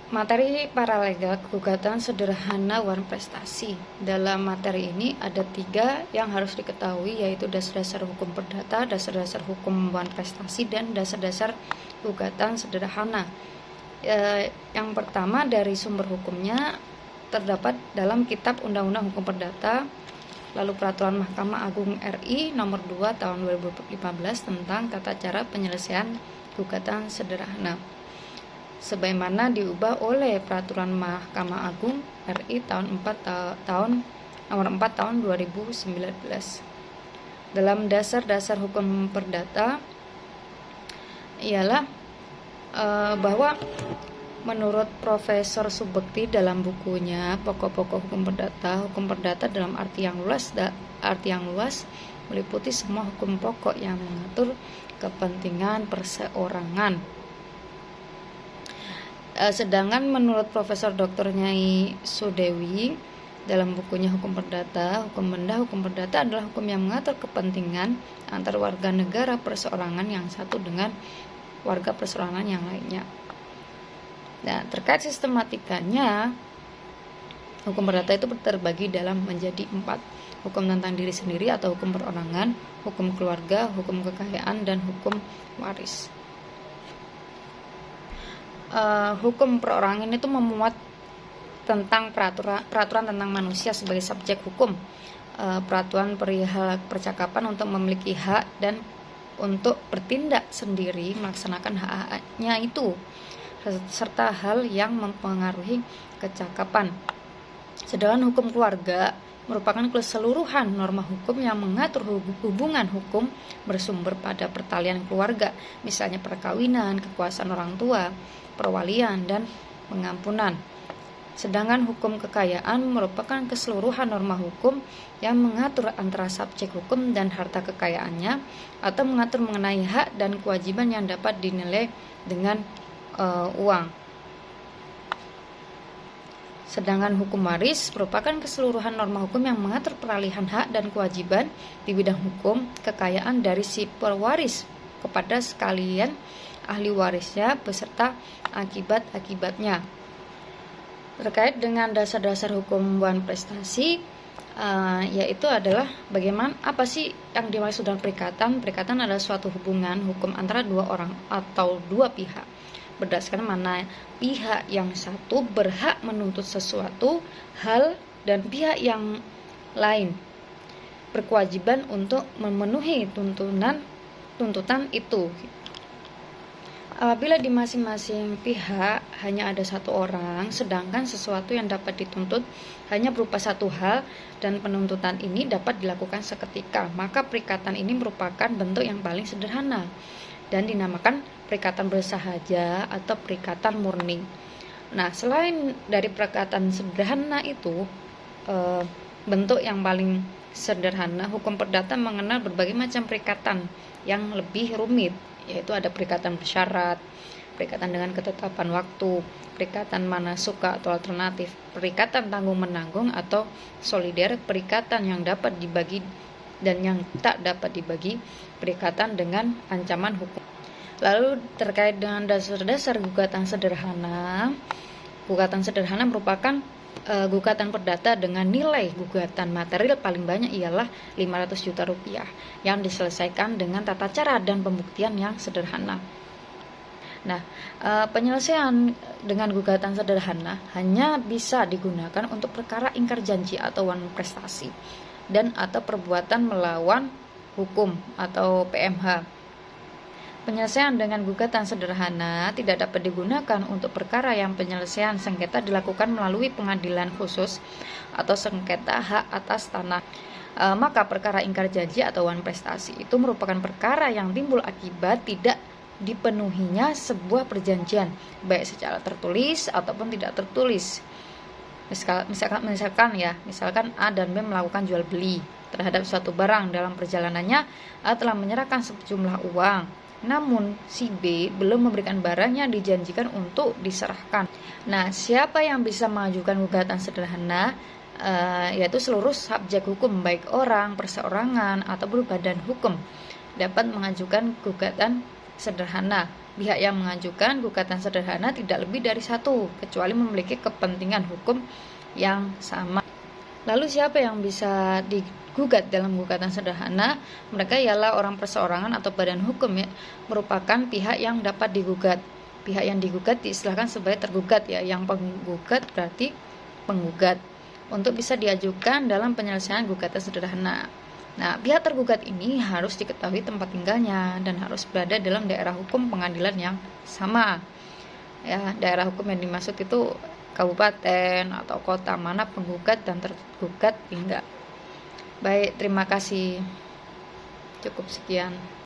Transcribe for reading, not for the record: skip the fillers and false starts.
Materi paralegal gugatan sederhana wan prestasi. Dalam materi ini ada 3 yang harus diketahui, yaitu dasar-dasar hukum perdata, dasar-dasar hukum wan prestasi, dan dasar-dasar gugatan sederhana. Yang pertama dari sumber hukumnya terdapat dalam Kitab Undang-Undang Hukum Perdata, lalu Peraturan Mahkamah Agung RI Nomor 2 Tahun 2015 tentang tata cara penyelesaian gugatan sederhana, sebagaimana diubah oleh Peraturan Mahkamah Agung RI Nomor 4 Tahun 2019. Dalam dasar-dasar hukum perdata ialah bahwa menurut Profesor Subekti dalam bukunya Pokok-pokok Hukum Perdata dalam arti yang luas meliputi semua hukum pokok yang mengatur kepentingan perseorangan. Sedangkan menurut Profesor Dr. Nyai Sudewi dalam bukunya Hukum Perdata, hukum perdata adalah hukum yang mengatur kepentingan antar warga negara perseorangan yang satu dengan warga perseorangan yang lainnya. Nah, terkait sistematikanya, hukum perdata itu terbagi dalam menjadi 4: hukum tentang diri sendiri atau hukum perorangan, hukum keluarga, hukum kekayaan, dan hukum waris. Hukum perorangan itu memuat tentang peraturan tentang manusia sebagai subjek hukum, peraturan perihal percakapan untuk memiliki hak dan untuk bertindak sendiri melaksanakan hak-haknya itu, serta hal yang mempengaruhi kecakapan. Sedangkan hukum keluarga merupakan keseluruhan norma hukum yang mengatur hubungan hukum bersumber pada pertalian keluarga, misalnya perkawinan, kekuasaan orang tua, perwalian, dan pengampunan. Sedangkan hukum kekayaan merupakan keseluruhan norma hukum yang mengatur antara subjek hukum dan harta kekayaannya, atau mengatur mengenai hak dan kewajiban yang dapat dinilai dengan uang. Sedangkan hukum waris merupakan keseluruhan norma hukum yang mengatur peralihan hak dan kewajiban di bidang hukum kekayaan dari si pewaris kepada sekalian ahli warisnya beserta akibat-akibatnya. Terkait dengan dasar-dasar hukum wan prestasi, yaitu adalah bagaimana apa sih yang dimaksud dengan perikatan. Perikatan adalah suatu hubungan hukum antara 2 orang atau 2 pihak, berdasarkan mana pihak yang satu berhak menuntut sesuatu hal dan pihak yang lain berkewajiban untuk memenuhi tuntutan itu. Apabila di masing-masing pihak hanya ada 1 orang, sedangkan sesuatu yang dapat dituntut hanya berupa 1 hal dan penuntutan ini dapat dilakukan seketika, maka perikatan ini merupakan bentuk yang paling sederhana dan dinamakan perikatan bersahaja atau perikatan murni. Nah, selain dari perikatan sederhana itu, bentuk yang paling sederhana, hukum perdata mengenal berbagai macam perikatan yang lebih rumit, yaitu ada perikatan bersyarat, perikatan dengan ketetapan waktu, perikatan mana suka atau alternatif, perikatan tanggung-menanggung atau solider, perikatan yang dapat dibagi dan yang tak dapat dibagi, perikatan dengan ancaman hukum. Lalu terkait dengan dasar-dasar gugatan sederhana merupakan gugatan perdata dengan nilai gugatan material paling banyak ialah 500 juta rupiah yang diselesaikan dengan tata cara dan pembuktian yang sederhana. Nah, penyelesaian dengan gugatan sederhana hanya bisa digunakan untuk perkara ingkar janji atau wan prestasi dan atau perbuatan melawan hukum atau PMH. Penyelesaian dengan gugatan sederhana tidak dapat digunakan untuk perkara yang penyelesaian sengketa dilakukan melalui pengadilan khusus atau sengketa hak atas tanah. Maka perkara ingkar janji atau wan prestasi itu merupakan perkara yang timbul akibat tidak dipenuhinya sebuah perjanjian, baik secara tertulis ataupun tidak tertulis. Misalkan A dan B melakukan jual beli terhadap suatu barang. Dalam perjalanannya A telah menyerahkan sejumlah uang, namun si B belum memberikan barang yang dijanjikan untuk diserahkan. Nah, siapa yang bisa mengajukan gugatan sederhana? Yaitu seluruh subjek hukum, baik orang, perseorangan, atau badan hukum dapat mengajukan gugatan sederhana. Pihak yang mengajukan gugatan sederhana tidak lebih dari satu, kecuali memiliki kepentingan hukum yang sama. Lalu siapa yang bisa digugat dalam gugatan sederhana? Mereka ialah orang perseorangan atau badan hukum ya, merupakan pihak yang dapat digugat. Pihak yang digugat diistilahkan sebagai tergugat ya, yang penggugat berarti penggugat. Untuk bisa diajukan dalam penyelesaian gugatan sederhana. Nah, pihak tergugat ini harus diketahui tempat tinggalnya dan harus berada dalam daerah hukum pengadilan yang sama. Ya, daerah hukum yang dimaksud itu kabupaten atau kota mana penggugat dan tergugat tinggal. Baik, terima kasih. Cukup sekian.